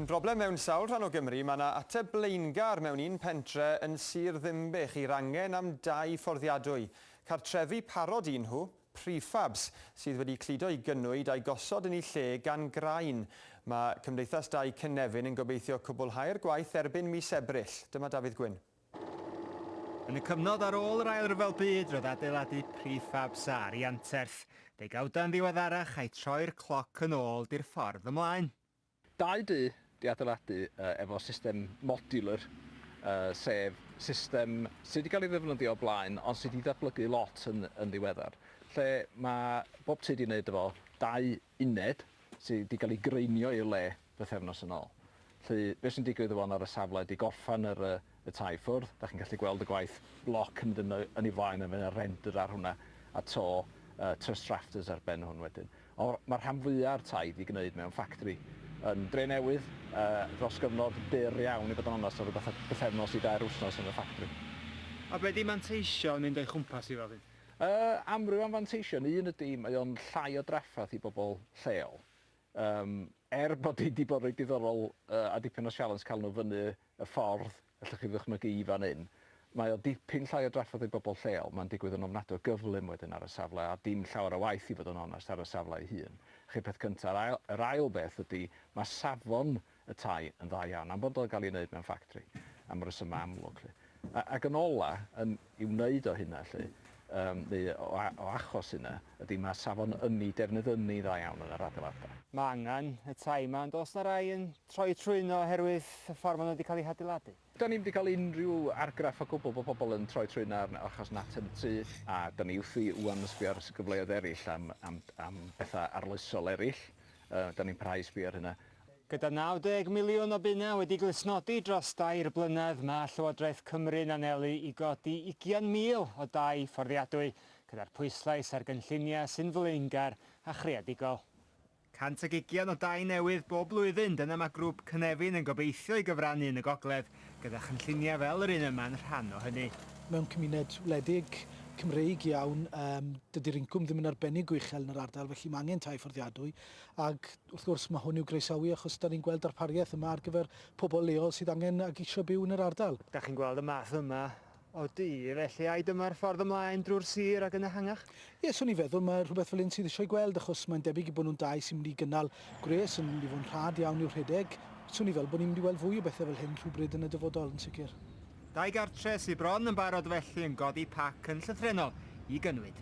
Yn broblem mewn sawl rhan o Gymru, mae yna ateb blaengar mewn un pentre yn Sir Ddinbych i'r angen am 2 fforddiadwy. Cartrefi parod un nhw, prefabs, sydd wedi cludo i gynnwyd a'i gosod yn ei lle gan graen. Mae Cymdeithas 2 Cynefin yn gobeithio cwblhau'r gwaith erbyn mis Ebrill. Dyma Dafydd Gwyn. Yn y cyfnod ar ôl yr ail ryfel byd, roedd adeiladu prefabs ar ei anterth. Degawda'n ddiweddarach ai troi'r cloc yn ôl di'r ffordd ymlaen. 2D di adeiladu efo system modular, sef system sydd wedi cael ei ddefnyddio o blaen, ond sydd wedi datblygu lot yn ddiweddar. Lle mae bob tŷ wedi gwneud efo 2 uned sydd wedi cael ei greinio i'r le bythefnos yn ôl. Lle, beth sy'n digwydd efo ar y safle ydi gorffan y tai ffwrdd. Da chi'n gallu gweld y gwaith bloc yn ei flaen yn y render ar hwnna, a to truss rafters ar ben hwn wedyn. Mae'r rhan fwyaf tai wedi gwneud mewn ffactri yn Drenewydd dros gyfnod byr iawn i fod yn onest o rhywbeth bythefnos i 2 wthnos yn y ffactri. A be di manteisio yn mynd o'i chwmpas i fel hyn? Amryw am fanteision. Un ydy, mae o'n llai o draffaeth i bobl lleol. Bod hi wedi bod reit diddorol a dipyn o sialens cael nhw fyny y ffordd, allwch chi ddychmygu i fan hyn. Mae o dipyn llai o draffaeth i bobl lleol. Mae'n digwydd yn ofnadwy o gyflym wedyn ar y safle, a dim llawer o waith i fod yn onest ar y safle ei hun. Chi peth cyntaf, yr ail beth ydy, mae safon y tai yn dda iawn, am bod o'n cael ei wneud mewn ffactri, am resymau amlwg. Ac yn ola, i wneud o hynna, neu o achos hynna, ydy mae safon defnydd ynni dda iawn yn yr adeiladau. Mae angen y tai yma, ond oes na rai yn troi trwyno oherwydd y ffordd maen nhw wedi cael eu adeiladu? Da ni wedi cael unrhyw argraff o gwbl bod pobl yn troi trwyno achos natur y tŷ, a da ni wrthi wwan sbio ar gyfleoedd eraill am bethau arloesol eraill. Da ni'n parhau sbio ar hynna. Gyda 90 miliwn o bunnau wedi glusnodi dros 2 blynedd, mae Llywodraeth Cymru'n anelu i godi 20,000 o dai fforddiadwy, gyda'r pwyslais ar gynlluniau sy'n flaengar a chreadigol. 120 o dai newydd bob blwyddyn, dyna mae grŵp Cynefin yn gobeithio i gyfrannu yn y gogledd, gyda chynlluniau fel yr un yma'n rhan o hynny. Mewn cymuned wledig Cymreig iawn, dydy'r incwm ddim yn arbennig o uchel yn yr ardal, felly mae angen tai fforddiadwy. Ac wrth gwrs mae hwn i'w groesawu achos da ni'n gweld darpariaeth yma ar gyfer pobl leol sydd angen ag eisiau byw yn yr ardal. Da chi'n gweld y math yma o dŷ, felly ai dyma'r ffordd ymlaen drwy'r sir ac yn ehangach? Ie, swn i feddwl mae rhywbeth fel un sydd eisiau gweld achos mae'n debyg i bod nhw'n dau sy'n mynd i gynnal gres, yn mynd i fod yn rhad iawn i'w rhedeg. Swn i fel bod ni'n mynd i weld fwy o bethau fel hyn rhywbryd yn y dyfodol yn sicr. 2 gartre sydd bron yn barod felly yn godi pac yn llythrenol i gynwyd.